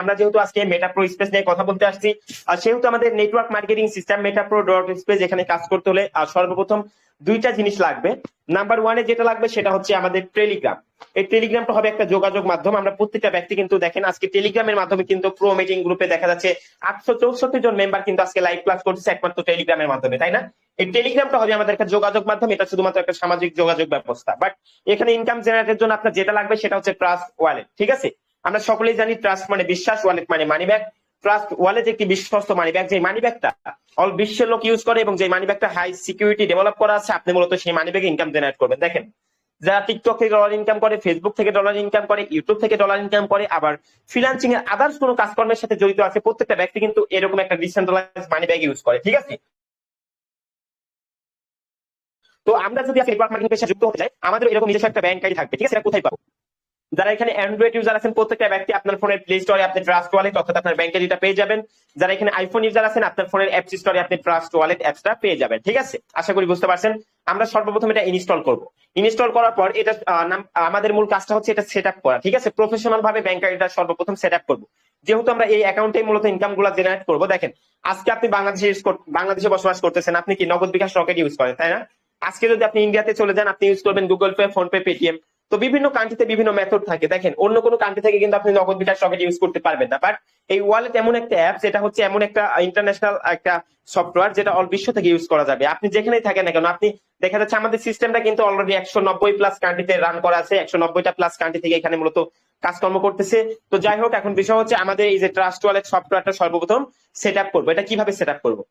আমরা যেহেতু আজকে মেটাপ্রো স্পেস নিয়ে কথা বলতে আসছি, সেহেতু আমাদের network marketing system মেটাপ্রো dot space এখানে কাজ করতে হলে সর্বপ্রথম দুইটা জিনিস লাগবে। নাম্বার ওয়ানে যেটা লাগবে সেটা হচ্ছে আমাদের টেলিগ্রাম। এই টেলিগ্রামটা হবে একটা যোগাযোগ মাধ্যম। আমরা প্রত্যেকটা ব্যক্তি কিন্তু দেখেন আজকে টেলিগ্রামের মাধ্যমে কিন্তু প্রো মিটিং গ্রুপে দেখা যাচ্ছে 864 জন মেম্বার কিন্তু আজকে লাইভ ক্লাস করতেছে একমাত্র টেলিগ্রামের মাধ্যমে, তাই না? এই টেলিগ্রামটা হবে আমাদের একটা যোগাযোগ মাধ্যম, এটা শুধুমাত্র একটা সামাজিক যোগাযোগ ব্যবস্থা। বাট এখানে ইনকাম জেনারেটের জন্য আপনার যেটা লাগবে সেটা হচ্ছে ট্রাস্ট ওয়ালেট। ঠিক আছে, আমরা সকলেই জানি ট্রাস্ট মানে বিশ্বাস, ওয়ালেট মানে মানি ব্যাগ। ট্রাস্ট ওয়ালেট একটি বিশ্বস্ত মানি ব্যাগ, যে মানি ব্যাগটা অল বিশ্বের লোক ইউজ করে এবং যে মানি ব্যাগটা হাই সিকিউরিটি ডেভেলপ করা আছে, আপনি মূলত সেই মানি ব্যাগে ইনকাম জেনারেট করবেন। দেখেন যারা টিকটক থেকে ডলার ইনকাম করে, ফেসবুক থেকে ডলার ইনকাম করে, ইউটিউব থেকে ডলার ইনকাম করে, আবার ফ্রিল্যান্সিং এর আদার্স কোনো কাজকর্মের সাথে জড়িত আছে, প্রত্যেকটা ব্যক্তি কিন্তু এরকম একটা ডিসেন্ট্রালাইজ মানি ব্যাগ ইউজ করে। ঠিক আছে, তো আমরা যদি নেটওয়ার্ক মার্কেটিং পেশায় যুক্ত হতে চাই, আমাদের এরকম নিজস্ব একটা ব্যাংক আইডি থাকবে। ঠিক আছে, এটা কোথায় পাবো? যারা এখানে অ্যান্ড্রয়েড ইউজার আছেন, প্রত্যেকটা ব্যক্তি আপনার ফোনের প্লে স্টোরে আপনি ট্রাস্ট ওয়ালেট অর্থাৎ আপনার ব্যাংক আইডিটা পেয়ে যাবেন। যারা এখানে আইফোন ইউজার আছেন, আপনার ফোনের অ্যাপস স্টোরে আপনি ট্রাস্ট ওয়ালেট অ্যাপসটা পেয়ে যাবেন। ঠিক আছে, আশা করি বুঝতে পারছেন। আমরা সর্বপ্রথম এটা ইনস্টল করব। ইনস্টল করার পর এটা আমাদের মূল কাজটা হচ্ছে এটা সেট আপ করা। ঠিক আছে, প্রফেশনাল ভাবে ব্যাংক আইডিটা সর্বপ্রথম সেট আপ করবো। যেহেতু আমরা এই অ্যাকাউন্টে মূলত ইনকাম গুলা জেনারেট করবো। দেখেন আজকে আপনি বাংলাদেশে বসবাস করতেছেন, আপনি কি নগদ বিকাশ রকেট ইউজ করেন, তাই না? আজকে যদি আপনি ইন্ডিয়াতে চলে যান, আপনি ইউজ করবেন Google pay, phone pay, Paytm. তো বিভিন্ন কান্ট্রিতে বিভিন্ন মেথড থাকে। দেখেন অন্য কোনো কান্ট্রি থেকে কিন্তু আপনি নগদ বিকাশ রকেট ইউজ করতে পারবেন না। বাট এই ওয়ালেট এমন একটা অ্যাপ, যেটা হচ্ছে এমন একটা ইন্টারন্যাশনাল একটা সফটওয়্যার, যেটা অল বিশ্ব থেকে ইউজ করা যাবে। আপনি যেখানেই থাকেন না কেন, আপনি দেখা যাচ্ছে আমাদের সিস্টেমটা কিন্তু অলরেডি 190 প্লাস কান্ট্রিতে রান করা আছে। 190টা প্লাস কান্ট্রি থেকে এখানে মূলত কাজকর্ম করতেছে। তো যাই হোক, এখন বিষয় হচ্ছে আমাদের এই যে ট্রাস্ট ওয়ালেট সফটওয়্যারটা সর্বপ্রথম সেট আপ করবো। এটা কিভাবে সেট আপ করবো?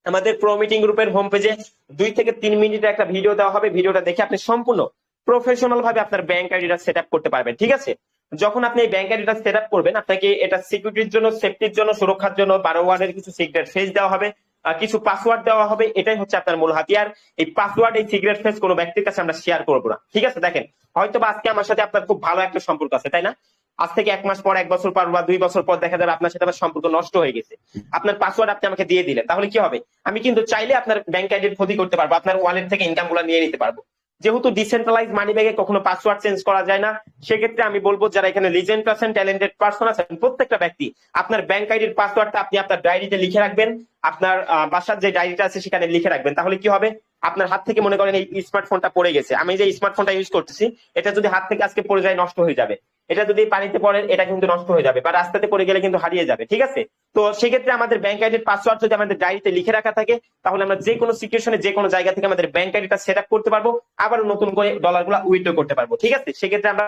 আমাদের প্রো মিটিং গ্রুপের হোম পেজে 2 থেকে 3 মিনিটের একটা ভিডিও দেওয়া হবে। ভিডিওটা দেখে আপনি সম্পূর্ণ প্রফেশনাল ভাবে আপনার ব্যাংক আইডিটা সেট আপ করতে পারবেন। ঠিক আছে, যখন আপনি এই ব্যাংক আইডিটা সেট আপ করবেন, আপনাকে এটা সিকিউরিটির জন্য, সেফটির জন্য, সুরক্ষার জন্য 12 ওয়ার্ডের কিছু সিক্রেট ফেজ দেওয়া হবে, কিছু পাসওয়ার্ড দেওয়া হবে। এটাই হচ্ছে আপনার মূল হাতিয়ার। এই পাসওয়ার্ড, এই সিক্রেট ফেজ কোনো ব্যক্তির কাছে আমরা শেয়ার করবো না। ঠিক আছে, দেখেন হয়তো বা আজকে আমার সাথে আপনার খুব ভালো একটা সম্পর্ক আছে, তাই না? আজ থেকে 1 মাস পর, 1 বছর পর বা 2 বছর পর দেখা যাবে আপনার সাথে আমার সম্পর্ক নষ্ট হয়ে গেছে। আপনার পাসওয়ার্ড আপনি আমাকে দিয়ে দিলেন, তাহলে কি হবে? আমি কিন্তু চাইলে আপনার ব্যাংক আইডির ক্ষতি করতে পারবো, আপনার ওয়ালেট থেকে ইনকাম গুলো নিয়ে নিতে পারবো। যেহেতু ডিসেন্ট্রালাইজ মানি ব্যাগে কখনো পাসওয়ার্ড চেঞ্জ করা যায় না, সেক্ষেত্রে আমি বলবো যারা এখানে লিজেন্ড আছেন, ট্যালেন্টেড পারসন আছেন, প্রত্যেকটা ব্যক্তি আপনার ব্যাংক আইডির পাসওয়ার্ডটা আপনি আপনার ডায়েরিতে লিখে রাখবেন। আপনার বাসার যে ডায়েরিটা আছে সেখানে লিখে রাখবেন। তাহলে কি হবে? আপনার হাত থেকে মনে করেন এই স্মার্টফোনটা পড়ে গেছে, আমি যে স্মার্টফোনটা ইউজ করতেছি, এটা যদি হাত থেকে আজকে পড়ে যায়, নষ্ট হয়ে যাবে। এটা যদি পানিতে পড়ে, এটা কিন্তু নষ্ট হয়ে যাবে, বা রাস্তাতে পড়ে গেলে কিন্তু হারিয়ে যাবে। ঠিক আছে, তো সেক্ষেত্রে আমাদের ব্যাংক আইডির পাসওয়ার্ড যদি আমাদের ডায়েরিতে লিখে রাখা থাকে, তাহলে আমরা যে কোনো সিচুয়েশনে, যে কোনো জায়গা থেকে আমাদের ব্যাংক আইডিটা সেট আপ করতে পারবো, আবার নতুন করে ডলার গুলা উইথড্র করতে পারবো। ঠিক আছে, সেক্ষেত্রে আমরা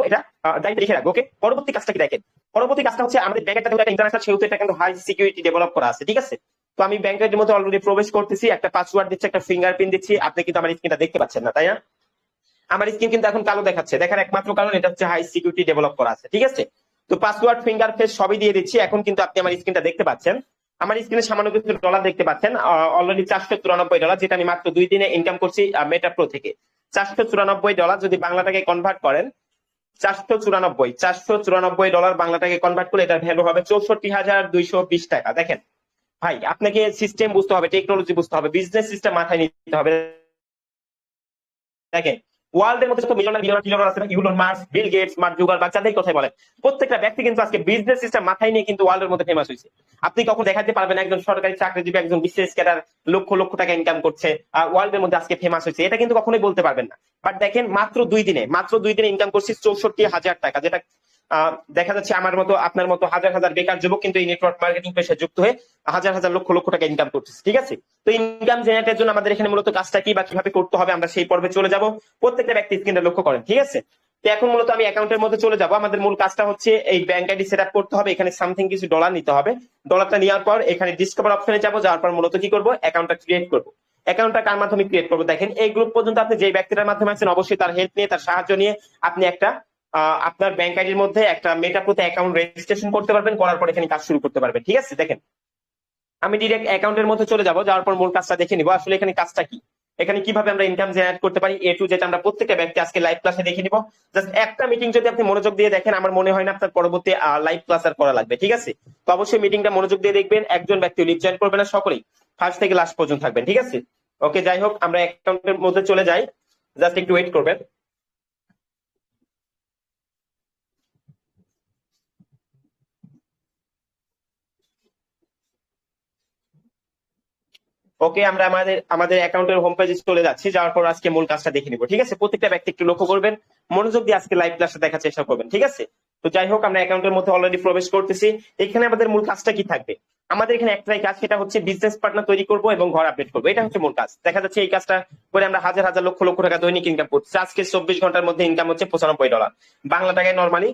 এটা ডায়েরিতে লিখে রাখবো। ওকে, পরবর্তী কাজটা কি দেখেন? পরবর্তী কাজটা হচ্ছে আমাদের ব্যাংক আইডিটা ইন্টারন্যাশনাল, সেহেতু এটা কিন্তু হাই সিকিউরিটি ডেভেলপ করা আছে। ঠিক আছে, তো আমি ব্যাংক আইডির মধ্যে অলরেডি প্রবেশ করতেছি, একটা পাসওয়ার্ড দিচ্ছি, একটা ফিঙ্গারপ্রিন্ট দিচ্ছি। আপনি কিন্তু আমার স্ক্রিনটা দেখতে পাচ্ছেন না, তাই না? আমার স্ক্রিন কিন্তু এখন কালো দেখাচ্ছে। দেখার একমাত্র কারণ এটা হচ্ছে হাই সিকিউরিটি ডেভেলপ করা আছে। ঠিক আছে, তো পাসওয়ার্ড, ফিঙ্গার ফেস সবই দিয়ে দিচ্ছি। এখন কিন্তু আপনি আমার স্ক্রিনটা দেখতে পাচ্ছেন। আমার স্ক্রিনে সামান্য কিছু ডলার দেখতে পাচ্ছেন, অলরেডি $494, যেটা আমি মাত্র 2 দিনে ইনকাম করছি মেটাপ্রো থেকে। $494 যদি বাংলা টাকায় কনভার্ট করেন, 494 বাংলাটাকে কনভার্ট করে এটার ভ্যালু হবে 64,220 টাকা। দেখেন ভাই, আপনাকে সিস্টেম বুঝতে হবে, টেকনোলজি বুঝতে হবে, বিজনেস সিস্টেম মাথায় নিতে হবে। দেখেন ওয়ার্ল্ডের মধ্যে যত মিলিয়নার আছে, Elon Musk, Bill Gates, Mark Zuckerberg, যাদের কথাই বলেন, প্রত্যেকটা ব্যক্তি কিন্তু আজকে বিজনেস সিস্টেম মাথায় নিয়ে কিন্তু ওয়ার্ল্ডের মধ্যে ফেমাস হয়েছে। আপনি কখন দেখাতে পারবেন একজন সরকারি চাকরিজীবী, একজন বিসিএস ক্যাডার লক্ষ লক্ষ টাকা ইনকাম করছে, ওয়ার্ল্ডের মধ্যে আজকে ফেমাস হয়েছে? এটা কিন্তু কখনোই বলতে পারবেন না। বাট দেখেন মাত্র 2 দিনে ইনকাম করছি 64,000 টাকা, যেটা দেখা যাচ্ছে আমার মতো, আপনার মতো হাজার হাজার বেকার যুবক কিন্তু এই নেটওয়ার্ক মার্কেটিং পেশায় যুক্ত হয়ে হাজার হাজার লক্ষ লক্ষ টাকা ইনকাম করতেছে। ঠিক আছে, তো ইনকাম জেনারেটের জন্য আমাদের এখানে মূলত কাজটা কি বা কিভাবে করতে হবে, আমরা সেই পর্বে চলে যাব। প্রত্যেকটা ব্যক্তি স্ক্রিনে লক্ষ্য করেন। ঠিক আছে, তো এখন মূলত আমি অ্যাকাউন্টের মধ্যে চলে যাব। আমাদের মূল কাজটা হচ্ছে এই ব্যাংক আইডি সেট আপ করতে হবে। এখানে সামথিং কিছু ডলার নিতে হবে। ডলারটা নেওয়ার পর এখানে ডিসকভার অপশনে যাবো, যাওয়ার পর মূলত কি করবো, অ্যাকাউন্টটা ক্রিয়েট করবো। অ্যাকাউন্টটা কার মাধ্যমে ক্রিয়েট করবো? দেখেন এই গ্রুপ পর্যন্ত আপনি যে ব্যক্তিটার মাধ্যমে আছেন, অবশ্যই তার হেল্প নিয়ে, তার সাহায্য নিয়ে আপনি একটা আপনার ব্যাংক আইডির মধ্যে একটা মেটাপ্রোতে অ্যাকাউন্ট রেজিস্ট্রেশন করতে পারবেন। করার পর এখানে কাজ শুরু করতে পারবেন। ঠিক আছে, দেখেন আমি ডিরেক্ট অ্যাকাউন্টের মধ্যে চলে যাব, যাওয়ার পর মূল কাজটা দেখে নিব আসলে এখানে কাজটা কি, এখানে কিভাবে আমরা ইনকাম জেনারেট করতে পারি, এ টু জেড আমরা প্রত্যেকটা ব্যক্তি আজকে লাইভ ক্লাসে দেখে নিব। জাস্ট একটা মিটিং যদি আপনি মনোযোগ দিয়ে দেখেন, আমার মনে হয় না আপনার পরবর্তী লাইভ ক্লাস আর করা লাগবে। ঠিক আছে, তো অবশ্যই মিটিংটা মনোযোগ দিয়ে দেখবেন। একজন ব্যক্তি লিভ জয়েন করবে না, সকলেই ফার্স্ট থেকে লাস্ট পর্যন্ত থাকবেন। ঠিক আছে, ওকে, যাই হোক আমরা অ্যাকাউন্টের মধ্যে চলে যাই, জাস্ট একটু ওয়েট করবেন। ওকে, আমরা আমাদের আমাদের অ্যাকাউন্টের হোম পেজে চলে যাচ্ছি, যাওয়ার পর আজকে মূল কাজটা দেখে নিব। ঠিক আছে, প্রত্যেকটা ব্যক্তি একটু লক্ষ্য করবেন, মনোযোগ দিয়ে আজকে লাইভ ক্লাসটা দেখার চেষ্টা করবেন। ঠিক আছে, তো যাই হোক, আমরা অ্যাকাউন্টের মধ্যে অলরেডি প্রবেশ করতেছি। এখানে আমাদের মূল কাজটা কি থাকবে? আমাদের এখানে একটাই কাজ, সেটা হচ্ছে বিজনেস পার্টনার তৈরি করব এবং ঘর আপডেট করবো। এটা হচ্ছে মূল কাজ। দেখা যাচ্ছে এই কাজটা করে আমরা হাজার হাজার লক্ষ লক্ষ টাকা দৈনিক ইনকাম করছি। আজকে 24 ঘন্টার মধ্যে ইনকাম হচ্ছে $95, বাংলা টাকায় নর্মালি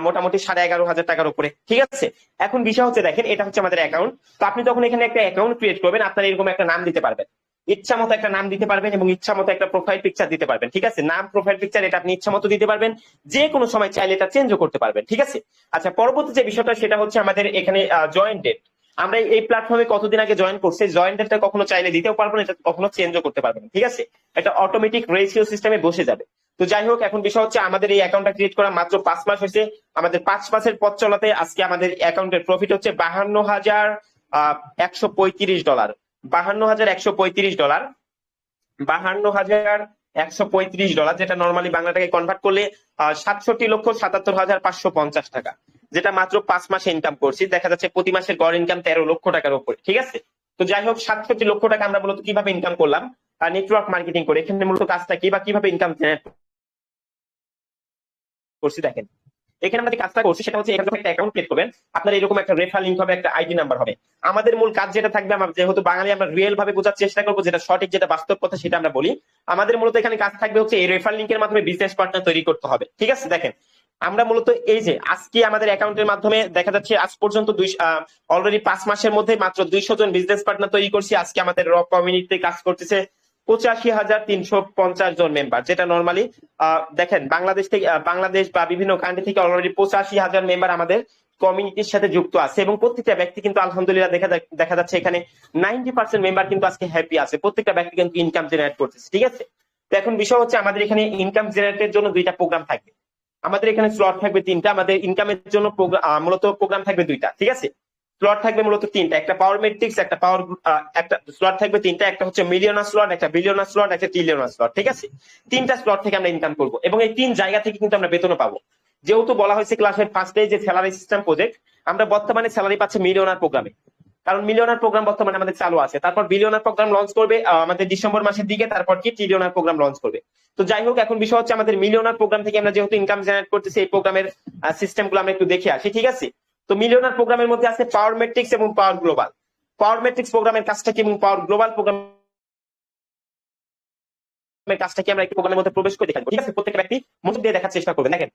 মোটামুটি 11,500 টাকার উপরে। ঠিক আছে, এখন বিষয় হচ্ছে দেখেন, এটা হচ্ছে আমাদের অ্যাকাউন্ট। তো আপনি যখন এখানে একটা অ্যাকাউন্ট ক্রিয়েট করবেন, আপনার এরকম একটা নাম দিতে পারবেন, ইচ্ছা মতো একটা নাম দিতে পারবেন এবং ইচ্ছা মতো একটা প্রোফাইল পিকচার দিতে পারবেন। ঠিক আছে, নাম প্রোফাইল পিকচার এটা আপনি ইচ্ছা মতো দিতে পারবেন, যে কোনো সময় চাইলে এটা চেঞ্জও করতে পারবেন। ঠিক আছে, আচ্ছা, পরবর্তী যে বিষয়টা সেটা হচ্ছে আমাদের এখানে জয়েন ডেট। আমরা এই প্ল্যাটফর্মে কতদিন আগে জয়েন করছি, জয়েন ডেটটা কখনো চাইলে দিতেও পারবো না, এটা কখনো চেঞ্জও করতে পারবেন। ঠিক আছে, এটা অটোমেটিক রেশিও সিস্টেমে বসে যাবে। তো যাই হোক, এখন বিষয় হচ্ছে আমাদের এই অ্যাকাউন্টটা ক্রিয়েট করা মাত্র 5 মাস হয়েছে। আমাদের 5 মাসের পথ চলাতে আজকে আমাদের অ্যাকাউন্টের প্রফিট হচ্ছে $52,135, $52,135, $52,135, যেটা নর্মালি বাংলা টাকায় কনভার্ট করলে 67,77,550 টাকা, যেটা মাত্র 5 মাসে ইনকাম করছি। দেখা যাচ্ছে প্রতি মাসের গড় ইনকাম 13 লক্ষ টাকার উপরে। ঠিক আছে, তো যাই হোক, 67 লক্ষ টাকা আমরা মূলত কিভাবে ইনকাম করলাম? নেটওয়ার্ক মার্কেটিং করে। এখানে মূলত কাজটা কি বা কিভাবে ইনকাম জেনারেট করছি দেখেন। এখানে আমরা যে কাজটা করছি সেটা হচ্ছে, এখানে একটা অ্যাকাউন্ট ক্রিয়েট করবেন, আপনার এরকম একটা রেফার লিংক হবে, একটা আইডি নাম্বার হবে। আমাদের মূল কাজ যেটা থাকবে, আমরা যেহেতু বাঙালি, আমরা রিয়েল ভাবে বোঝার চেষ্টা করবো, যেটা সঠিক, যেটা বাস্তব কথা সেটা আমরা বলি। আমাদের মূলত এখানে কাজ থাকবে হচ্ছে এই রেফার লিংকের মাধ্যমে বিজনেস পার্টনার তৈরি করতে হবে। ঠিক আছে, দেখেন, আমরা মূলত এই যে আজকে আমাদের অ্যাকাউন্টের মাধ্যমে দেখা যাচ্ছে আজ পর্যন্ত অলরেডি 5 মাসের মধ্যে মাত্র 200 জন বিজনেস পার্টনার তৈরি করছি। আজকে আমাদের র কমিউনিটিতে কাজ করতেছে 85,350 জন মেম্বার, যেটা নর্মালি দেখেন বাংলাদেশ থেকে, বাংলাদেশ বা বিভিন্ন কান্ট্রি থেকে অলরেডি 85,000 মেম্বার আমাদের কমিউনিটির সাথে যুক্ত আছে। এবং প্রত্যেকটা ব্যক্তি কিন্তু আলহামদুলিল্লাহ দেখা যাচ্ছে এখানে 90% মেম্বার কিন্তু আজকে হ্যাপি আছে। প্রত্যেকটা ব্যক্তি কিন্তু ইনকাম জেনারেট করতেছে। ঠিক আছে, তো এখন বিষয় হচ্ছে আমাদের এখানে ইনকাম জেনারেটের জন্য 2টা প্রোগ্রাম থাকবে। আমাদের এখানে স্লট থাকবে 3টা, আমাদের ইনকামের জন্য মূলত প্রোগ্রাম থাকবে 2টা। ঠিক আছে, স্লট থাকবে মূলত 3টা, একটা পাওয়ার মেট্রিক্স, একটা স্লট থাকবে 3টা, একটা হচ্ছে মিলিয়নার স্লট, একটা বিলিয়নার স্লট, একটা ট্রিলিয়নার স্লট। ঠিক আছে, 3টা স্লট থেকে আমরা ইনকাম করবো এবং এই 3 জায়গা থেকে কিন্তু আমরা বেতনও পাবো। যেহেতু বলা হয়েছে ক্লাসের ফার্স্টে যে স্যালারি সিস্টেম প্রজেক্ট, আমরা বর্তমানে স্যালারি পাচ্ছি মিলিয়নার প্রোগ্রামে, কারণ মিলিয়নার প্রোগ্রাম বর্তমানে আমাদের চালু আছে। তারপর বিলিয়নার প্রোগ্রাম লঞ্চ করবে আমাদের ডিসেম্বর মাসের দিকে, তারপর কি ট্রিলিয়নার প্রোগ্রাম লঞ্চ করবে। তো যাই হোক, এখন বিষয় হচ্ছে আমাদের মিলিয়নার প্রোগ্রাম থেকে আমরা যেহেতু ইনকাম জেনারেট করতেছি, এই প্রোগ্রামের সিস্টেম গুলো আমরা একটু দেখে আসি। ঠিক আছে, তো মিলিয়নার প্রোগ্রামের মধ্যে আছে পাওয়ার মেট্রিক্স এবং পাওয়ার গ্লোবাল। পাওয়ার মেট্রিক্স প্রোগ্রামের কাজটা কি এবং পাওয়ার গ্লোবাল প্রোগ্রামের কাজটা কি, আমরা একটু প্রোগ্রামের মধ্যে প্রবেশ করে দেখাবো। ঠিক আছে, প্রত্যেকটা ব্যক্তি মনোযোগ দিয়ে দেখার চেষ্টা করবেন। দেখেন,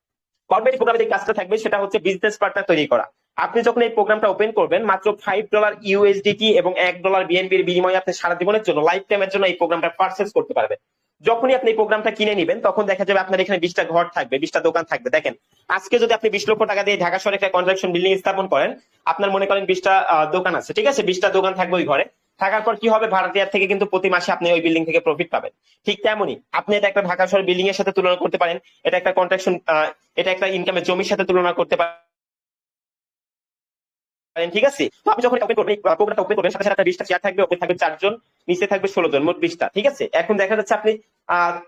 পাওয়ার প্রোগ্রামে যে কাজটা থাকবে সেটা হচ্ছে বিজনেস পার্টনার তৈরি করা। আপনি যখন এই প্রোগ্রামটা ওপেন করবেন, মাত্র $5 USDT এবং $1 বিএনবির বিনিময়ে আপনি সারা জীবনের জন্য, লাইফ টাইমের জন্য এই প্রোগ্রামটা পারচেজ করতে পারবেন। যখনই আপনি এই প্রোগ্রামটা কিনে নেবেন, তখন দেখা যাবে আপনার এখানে 20টা ঘর থাকবে, 20টা দোকান থাকবে। দেখেন, আজকে যদি আপনি 20 লক্ষ টাকা দিয়ে ঢাকা শহরে একটা কনস্ট্রাকশন বিল্ডিং স্থাপন করেন, আপনার মনে করেন 20টা দোকান আছে। ঠিক আছে, 20টা দোকান থাকবে ওই ঘরে। থাকার পর কি হবে, ভাড়াটিয়ার থেকে কিন্তু প্রতি মাসে আপনি ওই বিল্ডিং থেকে প্রফিট পাবেন। ঠিক তেমনই আপনি এটা একটা ঢাকা শহর বিল্ডিং এর সাথে তুলনা করতে পারেন, এটা একটা কন্ট্রাকশন, এটা একটা ইনকামের জমির সাথে তুলনা করতে পারেন। ঠিক আছে, তো আপনি যখন ওপেন করবেন, প্রোগ্রামটা ওপেন করবেন, সাথে সাথে 20টা চেয়ার থাকবে, ওপেন থাকবে 4 জন, নিচে থাকবে 16 জন, মোট 20টা। ঠিক আছে, এখন দেখা যাচ্ছে আপনি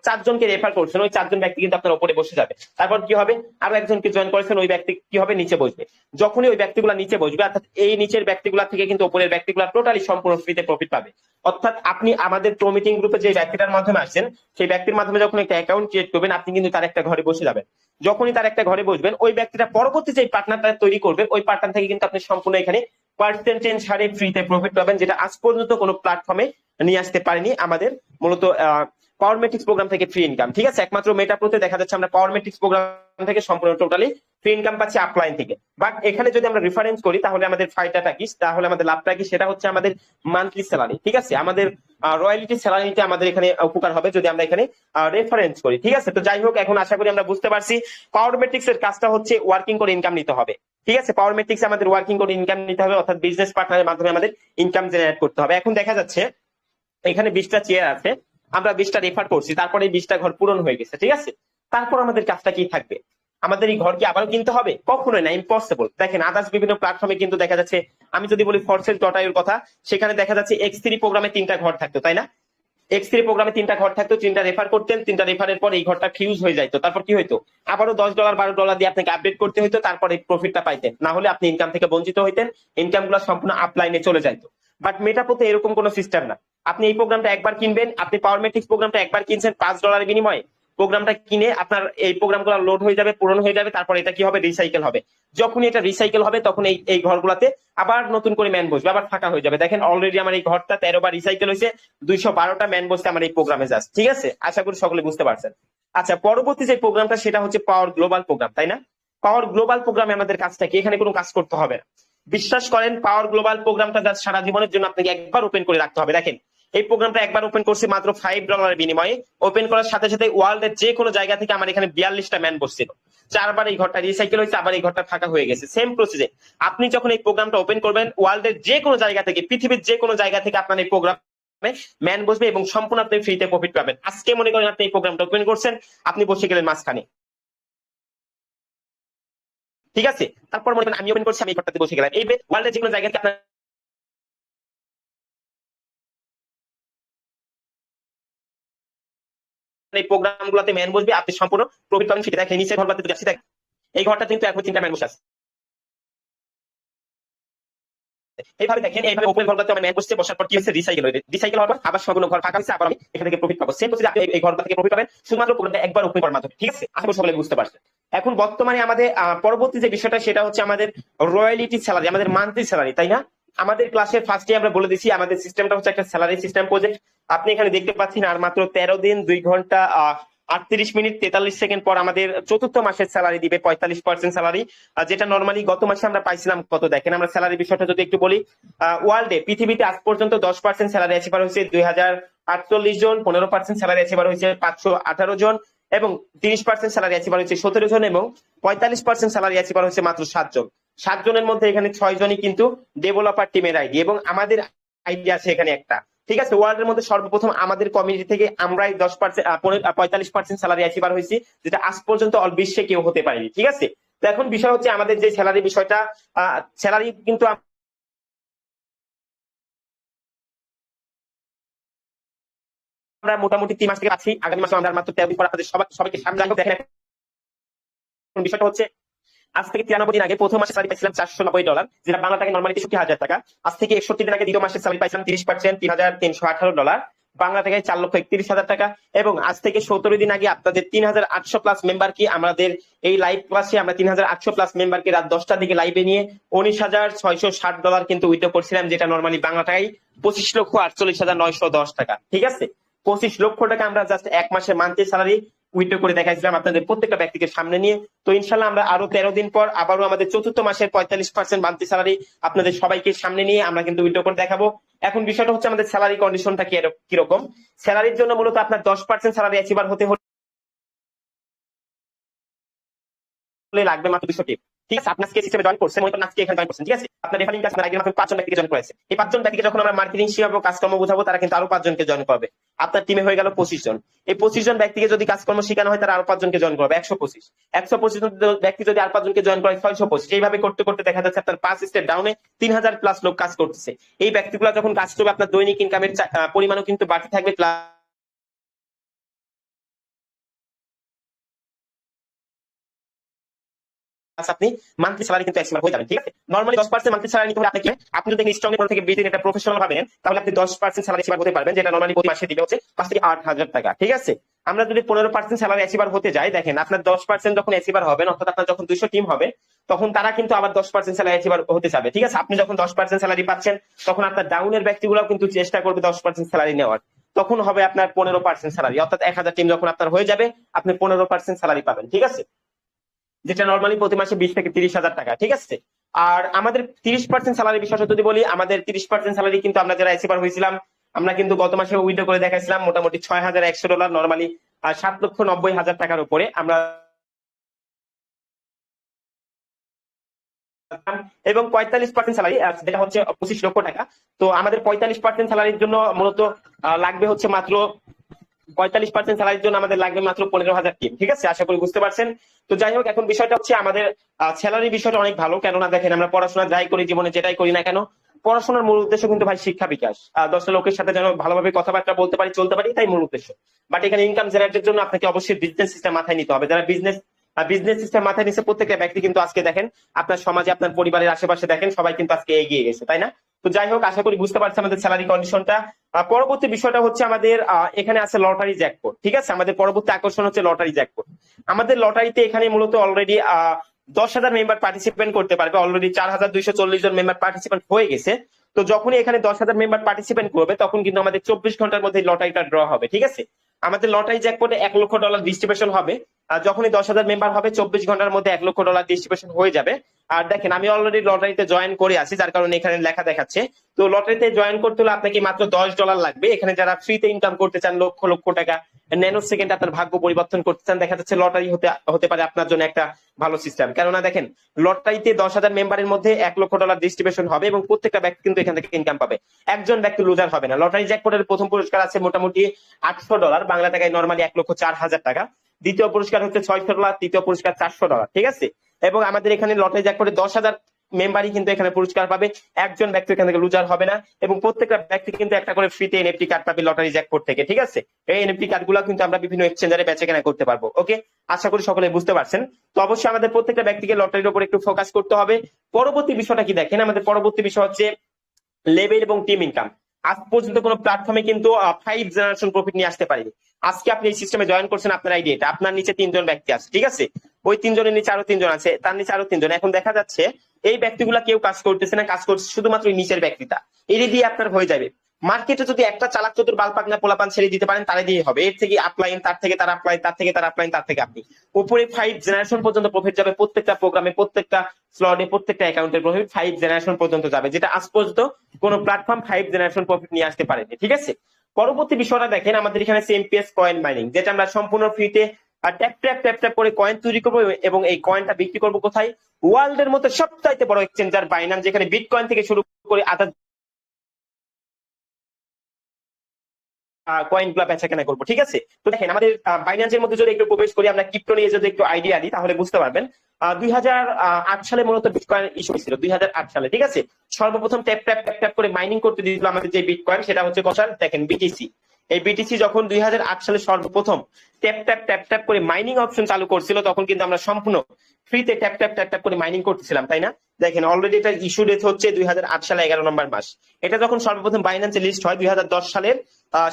4 জনকে রেফার করছেন, ওই 4 জন ব্যক্তি কিন্তু আপনার উপরে বসে যাবে। তারপর কি হবে, আরো একজনকে জয়েন করেছেন, ওই ব্যক্তি কি হবে, নিচে বসবে। যখনই ওই ব্যক্তিগুলো নিচে বসবে, অর্থাৎ এই নিচের ব্যক্তিগুলা থেকে কিন্তু উপরের ব্যক্তিগুলা টোটালি সম্পূর্ণ ফ্রিতে প্রফিট পাবে। অর্থাৎ আপনি আমাদের প্রো মিটিং গ্রুপে যে ব্যক্তিটার মাধ্যমে আসছেন, সেই ব্যক্তির মাধ্যমে যখন একটা অ্যাকাউন্ট ক্রিয়েট করবেন, আপনি কিন্তু তার একটা ঘরে বসে যাবেন। যখনই তার একটা ঘরে বসবেন, ওই ব্যক্তিটা পরবর্তী যে পার্টনারটা তৈরি করবে, ওই পার্টনার থেকে কিন্তু আপনি সম্পূর্ণ এখানে পার্সেন্টেজ হারে ফ্রিতে প্রফিট পাবেন, যেটা আজ পর্যন্ত কোনো প্ল্যাটফর্মে নিয়ে আসতে পারেনি আমাদের মূলত পাওয়ার মেট্রিক্স প্রোগ্রাম থেকে ফ্রি ইনকাম। ঠিক আছে, একমাত্র মেটাপ্রোতে দেখা যাচ্ছে আমরা পাওয়ার মেট্রিক্স প্রোগ্রাম থেকে সম্পূর্ণ টোটালি ফ্রি ইনকাম পাচ্ছি আপলাইন থেকে। বাট এখানে যদি আমরা রেফারেন্স করি, তাহলে আমাদের ফায়দাটা কি, তাহলে আমাদের লাভটা কি, সেটা হচ্ছে আমাদের মান্থলি স্যালারি। ঠিক আছে, আমাদের রয়্যালিটি স্যালারিতে আমাদের এখানে উপকার হবে যদি আমরা এখানে রেফারেন্স করি। ঠিক আছে, তো যাই হোক, এখন আশা করি আমরা বুঝতে পারছি পাওয়ার মেট্রিক্স এর কাজটা হচ্ছে ওয়ার্কিং করে ইনকাম নিতে হবে। ঠিক আছে, পাওয়ার মেট্রিক্স আমাদের ওয়ার্কিং করে ইনকাম নিতে হবে, অর্থাৎ বিজনেস পার্টনারের মাধ্যমে আমাদের ইনকাম জেনারেট করতে হবে। এখন দেখা যাচ্ছে এখানে 20টা চেয়ার আছে, আমরা 20টা রেফার করছি, তারপরে 20টা ঘর পূরণ হয়ে গেছে। ঠিক আছে, তারপর আমাদের কাজটা কি থাকবে, আমাদের এই ঘর কি আবারও কিনতে হবে? কখনোই না, ইম্পসিবল। দেখেন, আদার্স বিভিন্ন প্ল্যাটফর্মে কিন্তু দেখা যাচ্ছে, আমি যদি বলি ফরসেল.io কথা, সেখানে দেখা যাচ্ছে X3 প্রোগ্রামে 3টা ঘর থাকতো, তাই না? X3 প্রোগ্রামে 3টা ঘর থাকতো, 3টা রেফার করতেন, 3টা রেফারের পর এই ঘরটা ফিউজ হয়ে যাইতো। তারপর কি হইতো, আবারও $10 $12 দিয়ে আপনাকে আপডেট করতে হইতো, তারপরে প্রফিটটা পাইতেন, না হলে আপনি ইনকাম থেকে বঞ্চিত হইতেন, ইনকাম গুলো সম্পূর্ণ আপলাইনে চলে যাইতো। বাট মেটাপোতে এরকম কোনো সিস্টেম না। আপনি এই প্রোগ্রামটা একবার কিনবেন, আপনি পাওয়ার ম্যাট্রিক্স প্রোগ্রামটা একবার কিনছেন $5 বিনিময়ে, প্রোগ্রামটা কিনে আপনার এই প্রোগ্রামগুলো লোড হয়ে যাবে, পূরণ হয়ে যাবে, তারপর এটা কি হবে, রিসাইকেল হবে। যখনই এটা রিসাইকেল হবে তখন এই ঘরগুলোতে আবার নতুন করে ম্যান বসবে, আবার ফাঁকা হয়ে যাবে। দেখেন অলরেডি আমার এই ঘরটা 13 বার রিসাইকেল হয়েছে, 212টা ম্যান বসছে আমার এই প্রোগ্রামে জাস্ট। ঠিক আছে, আশা করি সকলে বুঝতে পারছেন। আচ্ছা, পরবর্তী যে প্রোগ্রামটা সেটা হচ্ছে পাওয়ার গ্লোবাল প্রোগ্রাম, তাই না? পাওয়ার গ্লোবাল প্রোগ্রামে আমাদের কাজটা কি, এখানে কোনো কাজ করতে হবে না। বিশ্বাস করেন, পাওয়ার গ্লোবাল প্রোগ্রামটা জাস্ট সারা জীবনের জন্য আপনাকে একবার ওপেন করে রাখতে হবে। দেখেন এই প্রোগ্রামটা একবার ওপেন করছি মাত্র $5 বিনিময়ে। ওপেন করার সাথে সাথে ওয়ার্ল্ডের যে কোনো জায়গা থেকে আমার এখানে 42টা ম্যান বসছিল, 4 বার এই ঘরটা রিসাইকেল হয়েছে, আবার এই ঘরটা ফাঁকা হয়ে গেছে। সেম প্রসেসে আপনি যখন এই প্রোগ্রামটা ওপেন করবেন, ওয়ার্ল্ডের যে কোনো জায়গা থেকে, পৃথিবীর যে কোনো জায়গা থেকে আপনার এই প্রোগ্রাম ম্যান বসবে এবং সম্পূর্ণ আপনি ফ্রিতে প্রফিট পাবেন। আজকে মনে করেন আপনি এই প্রোগ্রামটা ওপেন করছেন, আপনি বসে গেলেন মাঝখানে, ঠিক আছে? তারপর মনে করেন আমি ওপেন করছি, আমি এই ঘরটাতে বসে গেলাম। এই ওয়ার্ল্ডের যে কোনো জায়গা থেকে আপনার এই প্রোগ্রাম গুলোতে ম্যান বসবে, আপনি সম্পূর্ণ প্রফিট পাবেন। সেটা দেখেন নিচে ঘরগুলোতে যাচ্ছি, দেখেন এই ঘরটা কিন্তু এখন 3টা ম্যান বসে আছে। এইভাবে দেখেন, এইভাবে ওপেন ঘরগুলোতে আমার ম্যান বসছে, বসার পর কি হচ্ছে, রিসাইকেল হয়েছে। রিসাইকেল হওয়ার পর আবার সম্পূর্ণ ঘর ফাঁকা হচ্ছে, আবার আমি এখান থেকে প্রফিট পাবো। সেম প্রসেসে আপনি এই ঘরগুলো থেকে প্রফিট পাবেন শুধুমাত্র প্রোগ্রামটা একবার ওপেন করার মাধ্যমে। ঠিক আছে, আশা করি সকলে বুঝতে পারছেন। এখন বর্তমানে আমাদের পরবর্তী যে বিষয়টা সেটা হচ্ছে আমাদের রয়্যালিটি স্যালারি, আমাদের মান্থলি স্যালারি, তাই না? আমাদের ক্লাসের ফার্স্টে আমরা বলে দিছি আমাদের সিস্টেমটা হচ্ছে একটা স্যালারি সিস্টেম প্রজেক্ট। আপনি এখানে দেখতে পাচ্ছেন আর মাত্র 13 দিন 2 ঘন্টা 38 মিনিট 43 সেকেন্ড পর আমাদের চতুর্থ মাসের স্যালারি দিবে 45% স্যালারি, যেটা নর্মালি গত মাসে আমরা পাইছিলাম কত। দেখেন আমরা স্যালারি বিষয়টা যদি একটু বলি, ওয়ার্ল্ডে পৃথিবীতে আজ পর্যন্ত 10% স্যালারি অ্যাচিভার হয়েছে 2048 জন, 15% স্যালারি অ্যাচিভার হয়েছে 518 জন, এবং 30% স্যালারি অ্যাচিভার হয়েছে 17 জন, এবং 45% স্যালারি অ্যাচিভার হয়েছে মাত্র 7 জন। 7 জনের মধ্যে এখানে 6 জনই কিন্তু ডেভেলপার টিমের আইডি, এবং আমাদের আইডি আছে এখানে একটা। ঠিক আছে, ওয়ার্ল্ডের মধ্যে সর্বপ্রথম আমাদের কমিউনিটি থেকে আমরাই 10% 45% স্যালারি অ্যাচিভার হয়েছি, যেটা আজ পর্যন্ত অল বিশ্বে কেউ হতে পারেনি। ঠিক আছে, তো এখন বিষয় হচ্ছে আমাদের যে স্যালারি বিষয়টা, স্যালারি কিন্তু আমরা মোটামুটি 3 মাস থেকে পাচ্ছি। আগামী মাসে আমরা মাত্র 13 দিন পর আপনাদের সবাইকে সামনে রাখবো। দেখেন এখন বিষয়টা হচ্ছে, আজ থেকে 93 দিন আগে প্রথম মাসে স্যালারি পাইছিলাম $490, যেটা বাংলা টাকা নর্মালি 63,000 টাকা। আজ থেকে 61 দিন আগে দ্বিতীয় মাসের স্যালারি পাইছিলাম 30% $3,318, বাংলা টাকায় 4,31,000 টাকা। এবং আজ থেকে 17 দিন আগে আপনাদের 3,800 প্লাস মেম্বারকে আমাদের এই লাইভ ক্লাসে আমরা 3,800 প্লাস মেম্বারকে রাত 10টার দিকে লাইভে নিয়ে $19,660 কিন্তু উইথড্র করছিলাম, যেটা নর্মালি বাংলা টাকায় 25,48,910 টাকা। ঠিক আছে, 25 লক্ষ টাকা আমরা জাস্ট এক মাসের মান্থলি স্যালারি উইথড্র করে দেখাইছিলাম আপনাদের প্রত্যেকটা ব্যক্তিকে সামনে নিয়ে। তো ইনশাল্লাহ আমরা আরো 13 দিন পর আবারও আমাদের চতুর্থ মাসের 45% মান্থলি স্যালারি আপনাদের সবাইকে সামনে নিয়ে আমরা কিন্তু উইথড্র করে দেখাবো। এখন বিষয়টা হচ্ছে আমাদের স্যালারি কন্ডিশনটা কিরকম। স্যালারির জন্য মূলত আপনার 10% স্যালারি অ্যাচিভার হতে হলে লাগবে মাত্র 200 টিপ। ঠিক আছে, আপনি আজকে সিস্টেমে জয়েন করছেন, মনে করেন আজকে এখানে জয়েন করছেন। ঠিক আছে, আপনার রেফারিং কাজ আইডির মাধ্যমে 5 জন ব্যক্তিকে জয়েন করেছে। এই 5 জন ব্যক্তিকে যখন আমরা মার্কেটিং শিখাবো, কাজকর্ম বোঝাবো, তারা কিন্তু আরো 5 জনকে জয়েন করবে। আপনার টিমে হয়ে গেল 25 জন। এই 25 জন ব্যক্তিকে যদি কাজকর্ম শেখানো হয়, তারা আরো 5 জনকে জয়েন করবে, 125। 125 জন ব্যক্তি যদি আর 5 জনকে জয়েন করে 625। এইভাবে করতে করতে দেখা যাচ্ছে আপনার 5 স্টেপ ডাউনে 3000 প্লাস লোক কাজ করতেছে। এই ব্যক্তিগুলো যখন কাজ করবে, আপনার দৈনিক ইনকামের পরিমাণও কিন্তু বাড়তে থাকবে, আপনি মান্থলি স্যালারি কিন্তু এক্সপার্ট হয়ে যাবেন। ঠিক আছে, নরমালি 10% মান্থলি স্যালারি নিতে হলে আপনাকে, আপনি যদি স্ট্রং এর থেকে বিল্ডিং একটা প্রফেশনাল ভাবেন, তাহলে আপনি 10% স্যালারি এক্সপার্ট হতে পারবেন, যেটা নরমালি প্রতি মাসে দিবে হচ্ছে 5 থেকে 8,000 টাকা। ঠিক আছে, আমরা যদি 15% স্যালারি অ্যাচিভার হতে যাই, দেখেন আপনার 10% যখন অ্যাচিভার হবেন, অর্থাৎ আপনার যখন 200 টিম হবে, তখন তারা কিন্তু আবার 10% স্যালারি অ্যাচিভার হতে যাবে। ঠিক আছে, আপনি যখন 10% স্যালারি পাচ্ছেন, তখন আপনার ডাউনের ব্যক্তিগুলো কিন্তু চেষ্টা করবে 10% স্যালারি নেওয়ার। তখন হবে আপনার 15% স্যালারি, অর্থাৎ 1000 টিম যখন আপনার হয়ে যাবে, আপনি 15% স্যালারি পাবেন। ঠিক আছে, যেটা নর্মালি প্রতি মাসে 20 থেকে 30,000 টাকা। ঠিক আছে, আর আমাদের 30% স্যালারি বিষয়টা যদি বলি, আমাদের 30% স্যালারি কিন্তু আমরা যারা অ্যাচিভার হয়েছিলাম, আমরা কিন্তু গত মাসে উইথড্র করে দেখাইছিলাম মোটামুটি $6,100, নর্মালি 7,90,000 টাকার উপরে আমরা। এবং 45% স্যালারি, যেটা হচ্ছে 25 লক্ষ টাকা। তো আমাদের 45% স্যালারির জন্য মূলত লাগবে হচ্ছে মাত্র 45% স্যালারির জন্য আমাদের লাগবে মাত্র 15,000 টিম। ঠিক আছে, আশা করি বুঝতে পারছেন। তো যাই হোক, এখন বিষয়টা হচ্ছে আমাদের স্যালারি বিষয়টা অনেক ভালো। কেননা দেখেন, আমরা পড়াশোনা যাই করি, জীবনে যেটাই করি না কেন, পড়াশোনার মূল উদ্দেশ্য কিন্তু ভাই শিক্ষা বিকাশ, 10টা লোকের সাথে যেন ভালোভাবে কথাবার্তা বলতে পারি, চলতে পারি, তাই মূল উদ্দেশ্য। বাট এখানে ইনকাম জেনারেটের জন্য আপনাকে অবশ্যই বিজনেস সিস্টেম মাথায় নিতে হবে। যারা বিজনেস সিস্টেম মাথায় নিচ্ছে প্রত্যেকটা ব্যক্তি কিন্তু আজকে দেখেন আপনার সমাজে, আপনার পরিবারের আশেপাশে দেখেন সবাই কিন্তু আজকে এগিয়ে গেছে, তাই না? তো যাই হোক, আশা করি বুঝতে পারছি আমাদের স্যালারি কন্ডিশনটা। পরবর্তী বিষয়টা হচ্ছে আমাদের এখানে আছে লটারি জ্যাকপট। ঠিক আছে, আমাদের পরবর্তী আকর্ষণ হচ্ছে লটারি জ্যাকপট। আমাদের লটারিতে এখানে মূলত অলরেডি 10,000 মেম্বার পার্টিসিপেন্ট করতে পারবে। অলরেডি 4,240 জন মেম্বার পার্টিসিপেন্ট হয়ে গেছে। তো যখনই এখানে 10,000 মেম্বার পার্টিসিপেন্ট করবে তখন কিন্তু আমাদের 24 ঘন্টার মধ্যে লটারিটা ড্র হবে। ঠিক আছে, আমাদের লটারি জ্যাকপটে $1,00,000 ডিস্ট্রিবিউশন হবে। আর যখনই 10,000 মেম্বার হবে 24 ঘন্টার মধ্যে $1,00,000 ডিস্ট্রিবিউশন হয়ে যাবে। আর দেখেন, আমি অলরেডি লটারিতে জয়েন করে আছি, যার কারণে এখানে লেখা দেখাচ্ছে। তো লটারিতে জয়েন করতে হলে আপনাকে মাত্র $10 লাগবে। এখানে যারা ফ্রিতে ইনকাম করতে চান লক্ষ লক্ষ টাকা, ন্যানো সেকেন্ড আপনার ভাগ্য পরিবর্তন করতে চান, দেখা যাচ্ছে লটারি হতে পারে আপনার জন্য একটা ভালো সিস্টেম। কেননা দেখেন, লটারিতে 10,000 মেম্বারের মধ্যে $1,00,000 ডিস্ট্রিবিউশন হবে এবং প্রত্যেকটা ব্যক্তি কিন্তু এখান থেকে ইনকাম পাবে। একজন ব্যক্তি লুজার হবে না। লটারি জ্যাকপটের প্রথম পুরস্কার আছে মোটামুটি $800, বাংলা টাকায় নর্মালি 1,04,000 টাকা। দ্বিতীয় পুরস্কার হচ্ছে $600, তৃতীয় পুরস্কার $400। ঠিক আছে, এবং আমাদের এখানে লটারি জ্যাকপটে 10,000 মেম্বারই কিন্তু এখানে পুরস্কার পাবে। একজন ব্যক্তি এখান থেকে লুজার হবে না এবং প্রত্যেকটা ব্যক্তি কিন্তু একটা করে ফ্রিতে এনএফটি কার্ড পাবে লটারি জ্যাকপট থেকে। ঠিক আছে, এই এনএফটি কার্ড গুলো কিন্তু আমরা বিভিন্ন এক্সচেঞ্জারে বেচে কেনা করতে পারবো। ওকে, আশা করি সকলে বুঝতে পারছেন। তো অবশ্যই আমাদের প্রত্যেকটা ব্যক্তিকে লটারির উপর একটু ফোকাস করতে হবে। পরবর্তী বিষয়টা কি দেখেন, আমাদের পরবর্তী বিষয় হচ্ছে লেভেল এবং টিম ইনকাম। আজ পর্যন্ত কোনো প্ল্যাটফর্মে কিন্তু 5 জেনারেশন প্রফিট নিয়ে আসতে পারেনি। আজকে আপনি এই সিস্টেমে জয়েন করছেন, আপনার আইডিয়া এটা, আপনার নিচে 3 জন ব্যক্তি আছে। ঠিক আছে, ওই 3 জনের নিচে আরো 3 জন আছে, তার নিচে আরো 3 জন। এখন দেখা যাচ্ছে এই ব্যক্তিগুলা কেউ কাজ করতেছে না, কাজ করছে শুধুমাত্র নিচের ব্যক্তিটা। এর দিয়ে আপনার হয়ে যাবে। মার্কেটে যদি একটা চালাক চতুর বালপাকনা পোলাপান ছেড়ে দিতে পারেন, তারা দিয়ে হবে। এর থেকে আপলাইন, তার থেকে তার আপলাইন, তার থেকে তার আপলাইন, তার থেকে আপনি উপরে 5 জেনারেশন পর্যন্ত প্রফিট যাবে। প্রত্যেকটা প্রোগ্রামে, প্রত্যেকটা স্লটে, প্রত্যেকটা অ্যাকাউন্টের প্রফিট 5 জেনারেশন পর্যন্ত যাবে, যেটা আজ পর্যন্ত কোনো প্ল্যাটফর্ম 5 জেনারেশন প্রফিট নিয়ে আসতে পারেনি। ঠিক আছে, পরবর্তী বিষয়টা দেখেন, আমাদের এখানে সিএমপিএস কয়েন মাইনিং, যেটা আমরা সম্পূর্ণ ফ্রিতে ট্যাপ ট্যাপ ট্যাপ ট্যাপ করে কয়েন তৈরি করবো এবং এই কয়েনটা বিক্রি করবো কোথায়? ওয়ার্ল্ডের মধ্যে সবচাইতে বড় এক্সচেঞ্জার বাইন্যান্স, যেখানে বিটকয়েন থেকে শুরু করে আদার কয়েন গুলা বেচা কেনা করবো। ঠিক আছে, তো দেখেন আমাদের বাইন্যান্সের মধ্যে যদি একটু প্রবেশ করি, আমরা ক্রিপ্টো নিয়ে যদি একটু আইডিয়া দিই তাহলে বুঝতে পারবেন। 2008 সালে মূলত বিটকয়েন ইস্যু হয়েছিল। 2008 সালে, ঠিক আছে, সর্বপ্রথম ট্যাপ ট্যাপ ট্যাপ ট্যাপ করে মাইনিং করতে দিয়েছিল আমাদের যে বিটকয়েন, সেটা হচ্ছে কত? দেখেন, বিটিসি। এই বিটিসি যখন 2008 সালে সর্বপ্রথম ট্যাপ ট্যাপ ট্যাপ ট্যাপ করে মাইনিং অপশন চালু করছিল, তখন কিন্তু আমরা সম্পূর্ণ ফ্রিতে ট্যাপ ট্যাপ ট্যাপ ট্যাপ করে মাইনিং করতেছিলাম, তাই না? দেখেন, অলরেডি এটা ইস্যু ডেট হচ্ছে 2008 সালে 11 নম্বর মাস। এটা যখন সর্বপ্রথম বাইন্যান্সে লিস্ট হয় 2010 সালের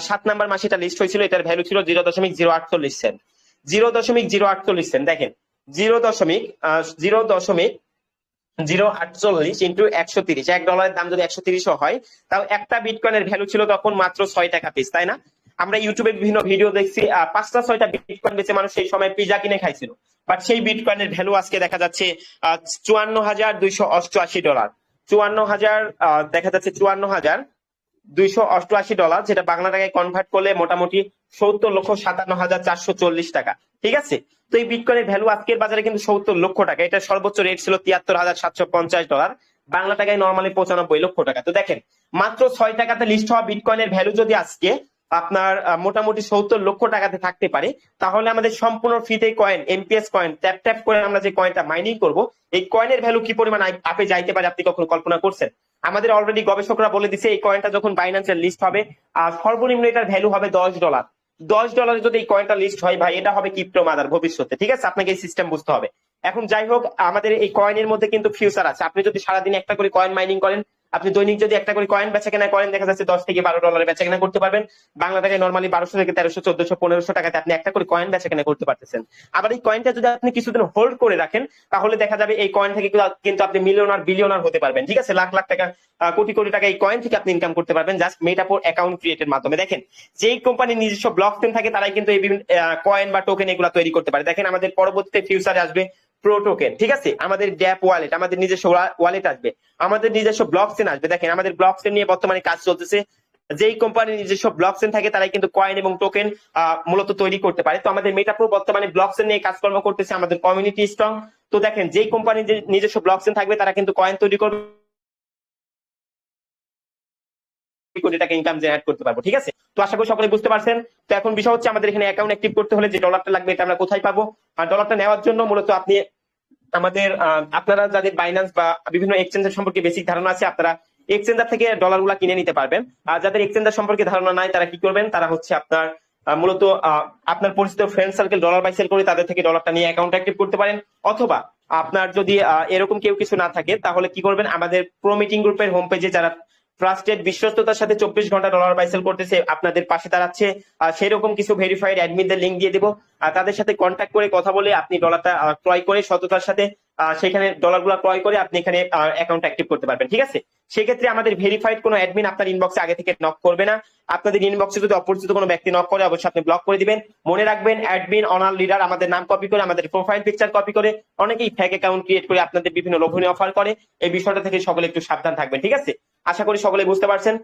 7 নম্বর মাসে এটা লিস্ট হয়েছিল। এটার ভ্যালু ছিল 0.048 সেন্ট। 0.048 সেন্ট। দেখেন, 0.048 ইন্টু 130, $1 দাম যদি 130 হয়, তাও একটা বিটকয়েনের ভ্যালু ছিল তখন মাত্র 6 টাকা পিস, তাই না? আমরা ইউটিউবে বিভিন্ন ভিডিও দেখছি 5টা 6টা বিটকয়েন বেচে মানুষ সেই সময় পিজা কিনে খাইছিল। বাট সেই বিটকয়েনের ভ্যালু আজকে দেখা যাচ্ছে $54,288। 54,000 দেখা যাচ্ছে $54,288, যেটা বাংলা টাকায় কনভার্ট করলে মোটামুটি 70,57,440 টাকা। ঠিক আছে, তো এই বিটকয়েনের ভ্যালু আজকের বাজারে কিন্তু 70 লক্ষ টাকা। এটা সর্বোচ্চ রেট ছিল $73,750, বাংলা টাকায় নর্মালি 95 লক্ষ টাকা। তো দেখেন, মাত্র 6 টাকাতে লিস্ট হওয়া বিটকয়েনের ভ্যালু যদি আজকে আপনার মোটামুটি 70 লক্ষ টাকাতে থাকতে পারে, তাহলে আমাদের সম্পূর্ণ ফ্রিতে coin, amps coin, tap tap করে আমরা যে কয়েনটা মাইনিং করব, এই কয়েনের ভ্যালু কি পরিমাণ আপে যাইতে পারে আপনি কখনো কল্পনা করছেন? আমাদের অলরেডি গবেষকরা বলে দিচ্ছে এই কয়েনটা যখন বাইন্যান্সের লিস্ট হবে, সর্বনিম্ন এটার ভ্যালু হবে $10। $10 যদি এই কয়েনটা লিস্ট হয়, ভাই, এটা হবে ক্রিপ্টো মাদার ভবিষ্যতে। ঠিক আছে, আপনাকে এই সিস্টেম বুঝতে হবে। এখন যাই হোক, আমাদের এই কয়েনের মধ্যে কিন্তু ফিউচার আছে। আপনি যদি সারাদিন একটা করে কয়েন মাইনিং করেন, আপনি দৈনিক যদি একটা করে কয়েন বেচা কেনা করেন, দেখা যাচ্ছে $10 থেকে $12 বেচা কেনা করতে পারবেন। বাংলা টাকায় নর্মালি 1200 থেকে 1300, 1400, 1500 টাকাতে আপনি একটা করে কয়েন বেচা কেনা করতে পারতেছেন। আবার এই কয়েনটা যদি আপনি কিছুদিন হোল্ড করে রাখেন, তাহলে দেখা যাবে এই কয়েন থেকে কিন্তু আপনি মিলিয়নার, বিলিয়নার হতে পারবেন। ঠিক আছে, লাখ লাখ টাকা, কোটি কোটি টাকা এই কয়েন থেকে আপনি ইনকাম করতে পারবেন জাস্ট মেটাপোর অ্যাকাউন্ট ক্রিয়েটের মাধ্যমে। দেখেন, যেই কোম্পানির নিজস্ব ব্লক চেইন থাকে তারাই কিন্তু এই বিভিন্ন কয়েন বা টোকেন এগুলা তৈরি করতে পারে। দেখেন, আমাদের পরবর্তীতে ফিউচারে আসবে প্রো টোকেন। ঠিক আছে, আমাদের গ্যাপ ওয়ালেট, আমাদের নিজস্ব ওয়ালেট আসবে, আমাদের নিজস্ব ব্লক চেইন আসবে। দেখেন, আমাদের ব্লক চেইন নিয়ে বর্তমানে কাজ চলতেছে। যেই কোম্পানির নিজস্ব ব্লক চেইন থাকে তারাই কিন্তু কয়েন এবং টোকেন মূলত তৈরি করতে পারে। তো আমাদের মেটাপ্রো বর্তমানে ব্লক চেইন নিয়ে কাজকর্ম করতেছে, আমাদের কমিউনিটি স্ট্রং। তো দেখেন, যেই কোম্পানির নিজস্ব ব্লক চেইন থাকবে তারা কিন্তু কয়েন তৈরি করবে, কোটি টাকা ইনকাম জেনারেট করতে পারবো। ঠিক আছে, তো আশা করি সকলে বুঝতে পারছেন। তো এখন বিষয় হচ্ছে আমাদের এখানে অ্যাকাউন্ট অ্যাক্টিভ করতে হলে যে ডলারটা লাগবে এটা আমরা কোথায় পাবো? আর ডলারটা নেওয়ার জন্য মূলত আপনি আমাদের আপনারা যাদের বাইন্যান্স বা বিভিন্ন এক্সচেঞ্জের সম্পর্কে বেসিক ধারণা আছে, আপনারা এক্সচেঞ্জার থেকে ডলার গুলা কিনে নিতে পারবেন। আর যাদের এক্সচেঞ্জার সম্পর্কে ধারণা নাই, তারা কি করবেন? তারা হচ্ছে আপনার মূলত আপনার পরিচিত friend circle dollar buy sell করে তাদের থেকে ডলারটা নিয়ে অ্যাকাউন্ট অ্যাক্টিভ করতে পারেন। অথবা আপনার যদি এরকম কেউ কিছু না থাকে, তাহলে কি করবেন? আমাদের প্রো মিটিং গ্রুপের হোম পেজে যারা ট্রাস্টেড বিশ্বস্ততার সাথে 24 ঘন্টা ডলার বাই সেল করতেছে, আপনাদের পাশে দাঁড়াচ্ছে, সেই রকম কিছু ভেরিফাইড অ্যাডমিনদের লিংক দিয়ে দেবো, তাদের সাথে কন্ট্যাক্ট করে কথা বলে আপনি ডলারটা ক্রয় করে সততার সাথে সেখানে ডলারগুলো ক্রয় করে আপনি এখানে অ্যাকাউন্ট অ্যাক্টিভ করতে পারবেন। ঠিক আছে, সেক্ষেত্রে আমাদের ভেরিফাইড কোনো অ্যাডমিন আপনার ইনবক্সে আগে থেকে নক করবে না। আপনাদের ইনবক্সে যদি অপরিচিত কোনো ব্যক্তি নক করে অবশ্যই আপনি ব্লক করে দিবেন। মনে রাখবেন, অ্যাডমিন অনার লিডার আমাদের নাম কপি করে, আমাদের প্রোফাইল পিকচার কপি করে অনেকেই ফেক অ্যাকাউন্ট ক্রিয়েট করে আপনাদের বিভিন্ন লোভনীয় অফার করে। এই বিষয়টা থেকে সকলে একটু সাবধান থাকবেন। ঠিক আছে, আশা করি সকলে বুঝতে পারছেন।